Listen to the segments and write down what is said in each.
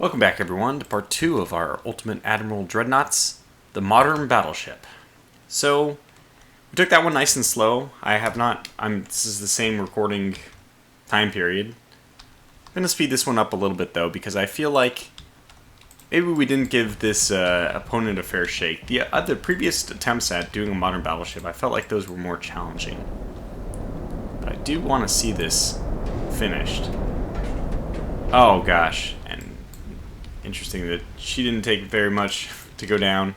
Welcome back, everyone, to part 2 of our Ultimate Admiral Dreadnoughts, the modern battleship. So, we took that one nice and slow. This is the same recording time period. I'm going to speed this one up a little bit, though, because I feel like maybe we didn't give this opponent a fair shake. The previous attempts at doing a modern battleship, I felt like those were more challenging. But I do want to see this finished. Oh, gosh. Interesting that she didn't take very much to go down.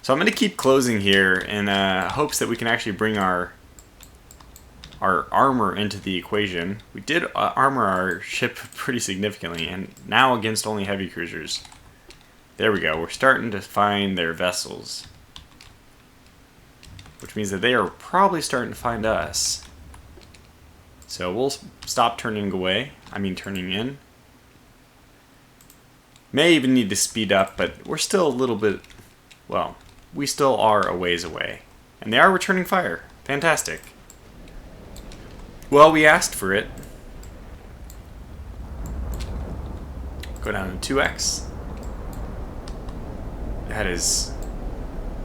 So I'm going to keep closing here in hopes that we can actually bring our armor into the equation. We did armor our ship pretty significantly, and now against only heavy cruisers. There we go. We're starting to find their vessels, which means that they are probably starting to find us. So we'll stop turning in. May even need to speed up, but we're still a little bit, well, we still are a ways away. And they are returning fire. Fantastic. Well, we asked for it. Go down to 2x. That is,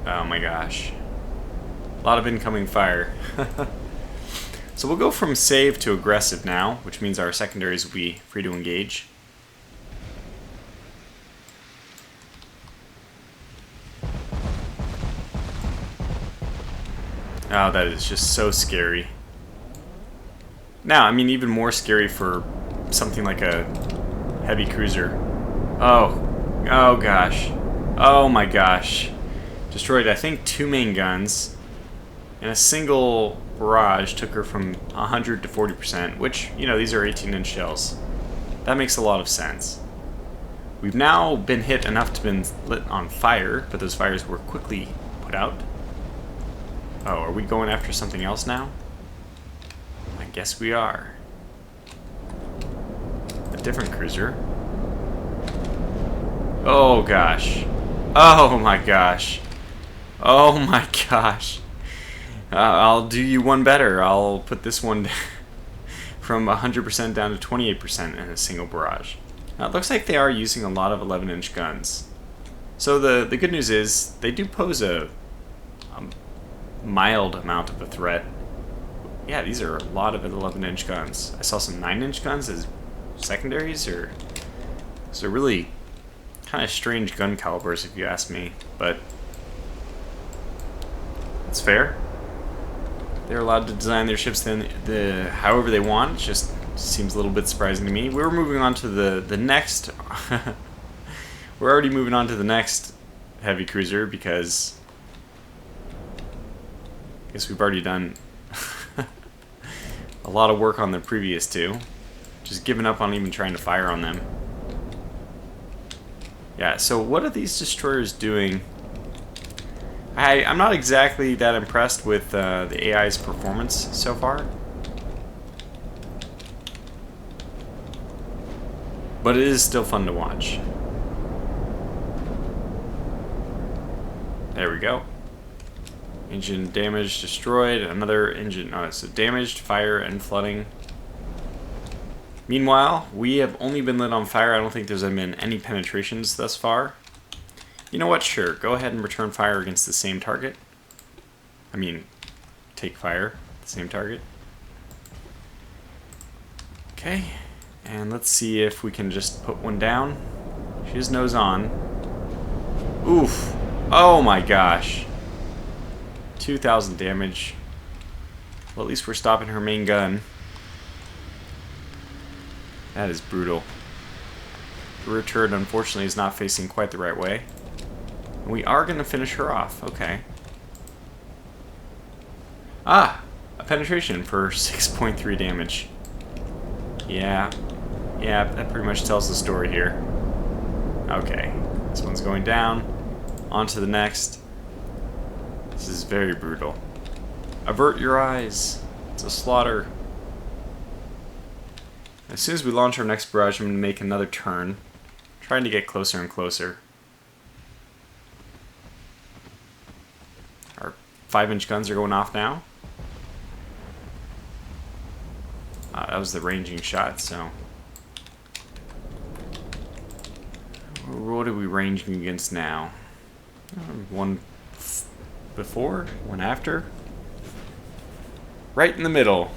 oh my gosh. A lot of incoming fire. So we'll go from save to aggressive now, which means our secondaries will be free to engage. Oh, that is just so scary. Now, even more scary for something like a heavy cruiser. Oh gosh. Oh my gosh. Destroyed, I think, 2 main guns. And a single barrage took her from 100 to 40%, which, these are 18-inch shells. That makes a lot of sense. We've now been hit enough to been lit on fire, but those fires were quickly put out. Oh, are we going after something else now? I guess we are. A different cruiser. Oh gosh. Oh my gosh. Oh my gosh. I'll do you one better. I'll put this one from 100% down to 28% in a single barrage. Now, it looks like they are using a lot of 11-inch guns. So the good news is they do pose a mild amount of a threat. Yeah, these are a lot of 11-inch guns. I saw some 9-inch guns as secondaries, or so really kind of strange gun calibers, if you ask me. But it's fair. They're allowed to design their ships however they want. It just seems a little bit surprising to me. We're moving on to the next. We're already moving on to the next heavy cruiser because I guess we've already done a lot of work on the previous two. Just giving up on even trying to fire on them. Yeah, so what are these destroyers doing? I'm not exactly that impressed with the AI's performance so far. But it is still fun to watch. There we go. Engine damage destroyed. Another engine. Oh, so damaged, fire, and flooding. Meanwhile, we have only been lit on fire. I don't think there's been any penetrations thus far. You know what? Sure. Go ahead and return fire against the same target. Take fire at the same target. Okay. And let's see if we can just put one down. She has nose on. Oof. Oh my gosh. 2,000 damage. Well, at least we're stopping her main gun. That is brutal. The rear turret, unfortunately, is not facing quite the right way. And we are going to finish her off. Okay. Ah! A penetration for 6.3 damage. Yeah. Yeah, that pretty much tells the story here. Okay. This one's going down. On to the next. This is very brutal. Avert your eyes. It's a slaughter. As soon as we launch our next barrage, I'm going to make another turn. Trying to get closer and closer. Our 5-inch guns are going off now. That was the ranging shot, so What are we ranging against now? One before, one after. Right in the middle.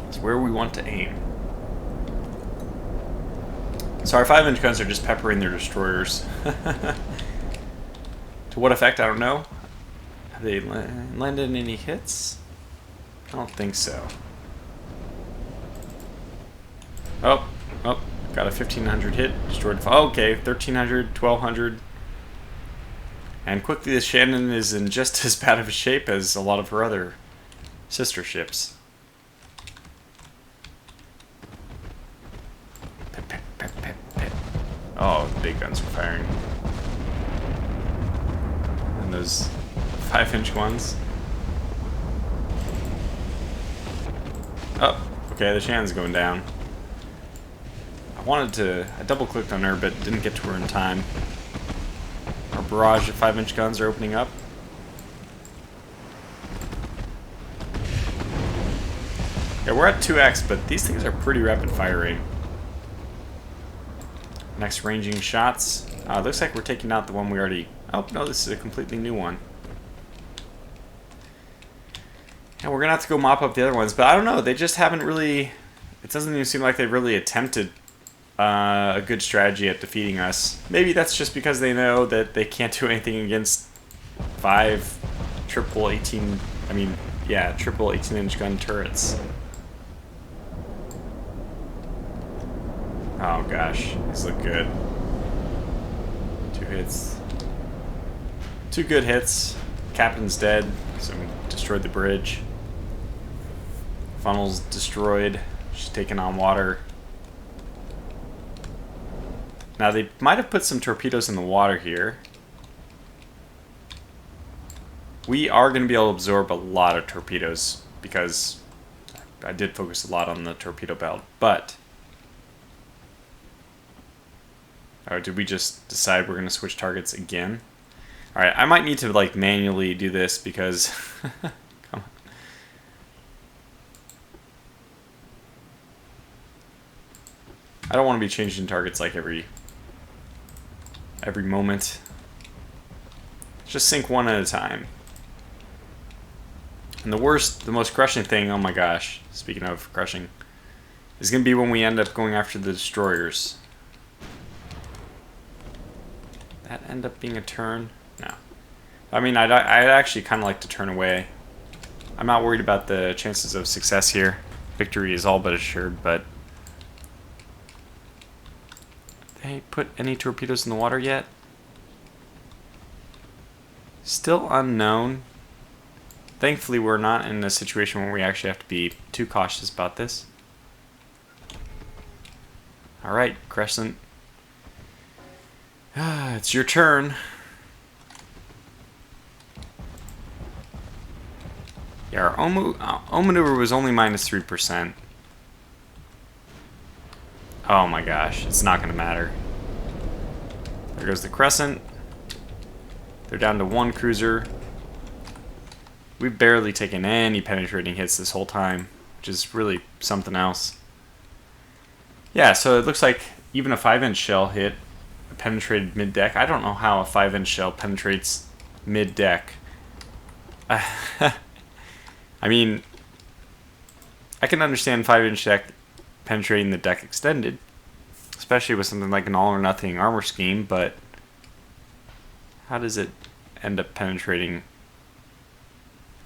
It's where we want to aim. So our 5-inch guns are just peppering their destroyers. To what effect, I don't know. Have they landed any hits? I don't think so. Oh, got a 1500 hit, destroyed. Oh, okay, 1300, 1200. And quickly, the Shannon is in just as bad of a shape as a lot of her other sister ships. Oh, the big guns are firing. And those 5-inch ones. Oh, okay, the Shannon's going down. I double-clicked on her, but didn't get to her in time. Our barrage of 5-inch guns are opening up. Yeah, we're at 2x, but these things are pretty rapid firing. Next ranging shots. Looks like we're taking out the one we already... Oh, no, this is a completely new one. And we're going to have to go mop up the other ones, but I don't know. They just haven't really... It doesn't even seem like they've really attempted a good strategy at defeating us. Maybe that's just because they know that they can't do anything against 5 triple 18-inch gun turrets. Oh gosh, these look good. 2 hits. 2 good hits. Captain's dead, so we destroyed the bridge. Funnel's destroyed. She's taking on water. Now they might have put some torpedoes in the water here. We are going to be able to absorb a lot of torpedoes because I did focus a lot on the torpedo belt, but... Or did we just decide we're going to switch targets again? Alright, I might need to like manually do this because... Come on. I don't want to be changing targets like every moment. Just sink one at a time. And the most crushing thing, oh my gosh, speaking of crushing, is going to be when we end up going after the destroyers. That end up being a turn? No. I mean, I'd actually kind of like to turn away. I'm not worried about the chances of success here. Victory is all but assured, but... They put any torpedoes in the water yet? Still unknown. Thankfully, we're not in a situation where we actually have to be too cautious about this. Alright, Crescent. It's your turn. Yeah, our own maneuver was only -3%. Oh my gosh, it's not going to matter. There goes the Crescent. They're down to 1 cruiser. We've barely taken any penetrating hits this whole time, which is really something else. Yeah, so it looks like even a 5-inch shell hit penetrated mid-deck. I don't know how a 5-inch shell penetrates mid-deck. I mean, I can understand 5-inch deck penetrating the deck extended, especially with something like an all-or-nothing armor scheme, but how does it end up penetrating?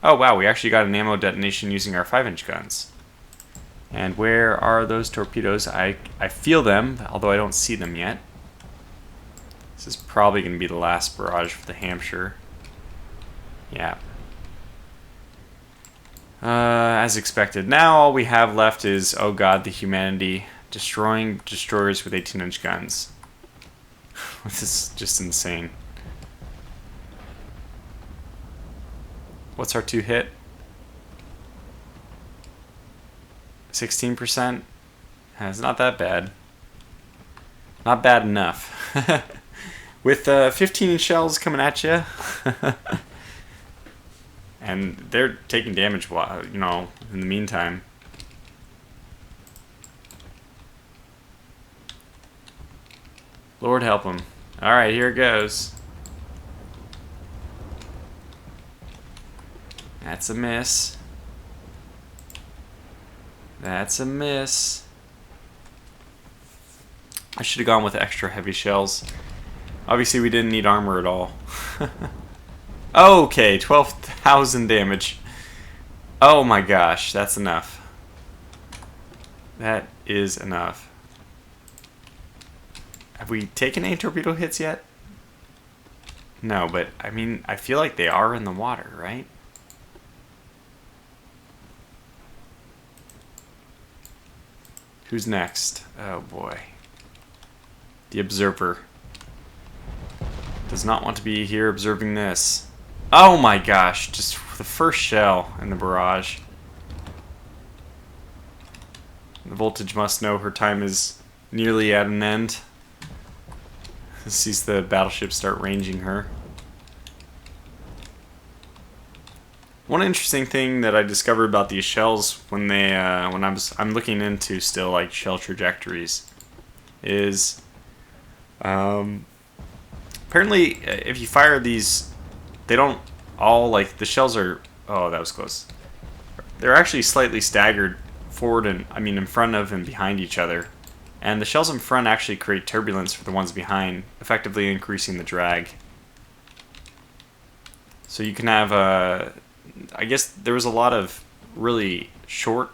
Oh wow, we actually got an ammo detonation using our 5-inch guns. And where are those torpedoes? I feel them, although I don't see them yet. This is probably going to be the last barrage for the Hampshire. Yeah. As expected. Now all we have left is, oh god, the humanity. Destroying destroyers with 18-inch guns. This is just insane. What's our 2 hit? 16%? It's not that bad. Not bad enough. With 15 shells coming at you. And they're taking damage, you know, in the meantime. Lord help him. Alright, here it goes. That's a miss. That's a miss. I should have gone with extra heavy shells. Obviously, we didn't need armor at all. Okay, 12,000 damage. Oh my gosh, that's enough. That is enough. Have we taken any torpedo hits yet? No, but I mean, I feel like they are in the water, right? Who's next? Oh boy. The observer. Does not want to be here observing this. Oh my gosh, just the first shell in the barrage. The voltage must know her time is nearly at an end. Sees the battleship start ranging her. One interesting thing that I discovered about these shells when I'm looking into still like shell trajectories is apparently if you fire these, they don't all, like, the shells are, oh that was close, they're actually slightly staggered forward and in front of and behind each other, and the shells in front actually create turbulence for the ones behind, effectively increasing the drag. So you can have I guess there was a lot of really short,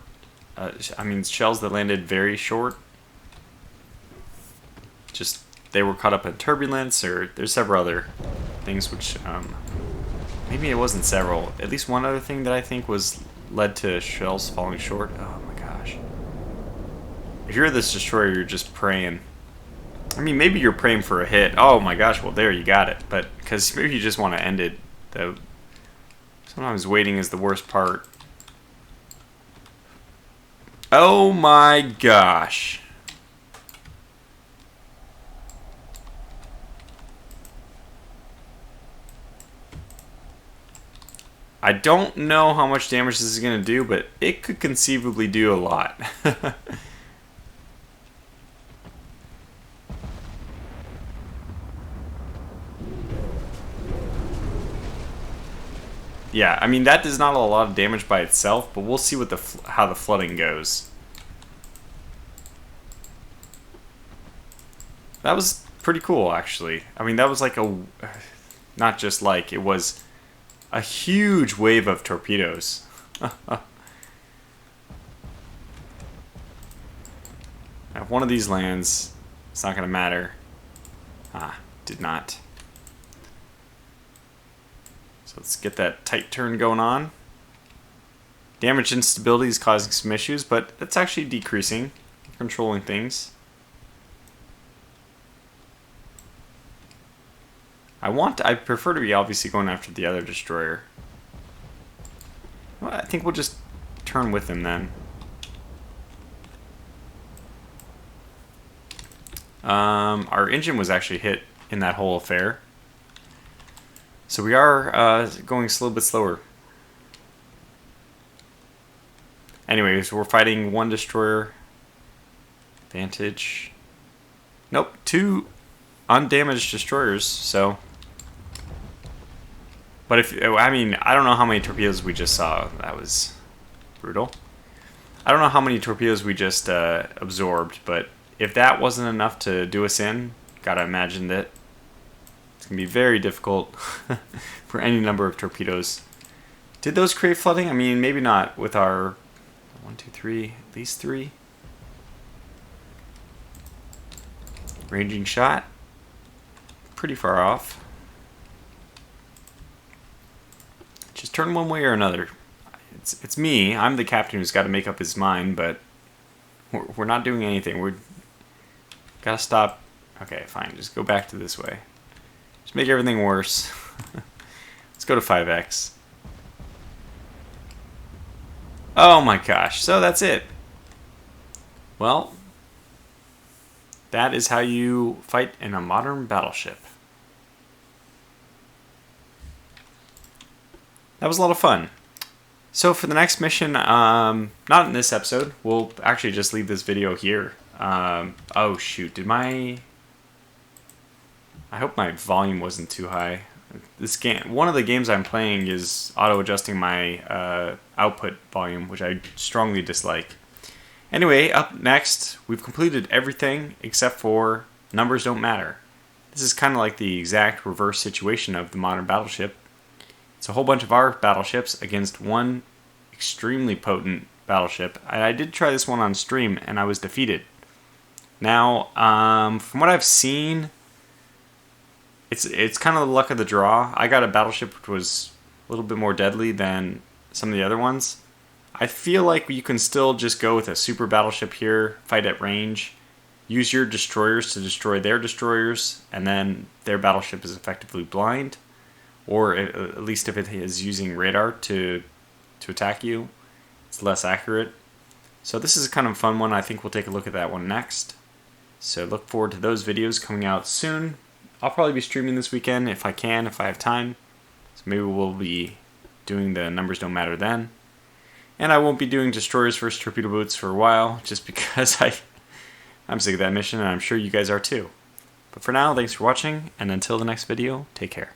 shells that landed very short. Just, they were caught up in turbulence, or there's several other things which, maybe it wasn't several. At least one other thing that I think led to shells falling short. Oh my gosh. If you're this destroyer, you're just praying. I mean, maybe you're praying for a hit. Oh my gosh, well there, you got it. But, because maybe you just want to end it, though. Sometimes waiting is the worst part. Oh my gosh. I don't know how much damage this is going to do, but it could conceivably do a lot. Yeah, I mean, that does not a lot of damage by itself, but we'll see what how the flooding goes. That was pretty cool, actually. I mean, that was like not just like, it was a huge wave of torpedoes. If one of these lands, it's not going to matter. Ah, did not. So let's get that tight turn going on. Damage instability is causing some issues, but it's actually decreasing, controlling things. I prefer to be obviously going after the other destroyer. Well, I think we'll just turn with him then. Our engine was actually hit in that whole affair. So we are going a little bit slower. Anyways, we're fighting one destroyer. Advantage. Nope, 2 undamaged destroyers, so. But I don't know how many torpedoes we just saw. That was brutal. I don't know how many torpedoes we just absorbed, but if that wasn't enough to do us in, gotta imagine that it's gonna be very difficult for any number of torpedoes. Did those create flooding? I mean, maybe not with our 1, 2, 3, at least 3. Ranging shot. Pretty far off. Just turn one way or another. It's me. I'm the captain who's got to make up his mind, but we're not doing anything. We're gotta stop. Okay, fine. Just go back to this way. Just make everything worse. Let's go to 5x. Oh my gosh. So that's it. Well, that is how you fight in a modern battleship. That was a lot of fun. So for the next mission, not in this episode, we'll actually just leave this video here. Oh shoot, did my... I hope my volume wasn't too high. This game, one of the games I'm playing is auto-adjusting my output volume, which I strongly dislike. Anyway, up next, we've completed everything except for numbers don't matter. This is kind of like the exact reverse situation of the modern battleship. It's a whole bunch of our battleships against one extremely potent battleship. I did try this one on stream, and I was defeated. Now, from what I've seen, it's kind of the luck of the draw. I got a battleship which was a little bit more deadly than some of the other ones. I feel like you can still just go with a super battleship here, fight at range, use your destroyers to destroy their destroyers, and then their battleship is effectively blind. Or at least if it is using radar to attack you, it's less accurate. So this is a kind of fun one. I think we'll take a look at that one next. So look forward to those videos coming out soon. I'll probably be streaming this weekend if I can, if I have time. So maybe we'll be doing the numbers don't matter then. And I won't be doing destroyers versus torpedo boats for a while, just because I'm sick of that mission, and I'm sure you guys are too. But for now, thanks for watching, and until the next video, take care.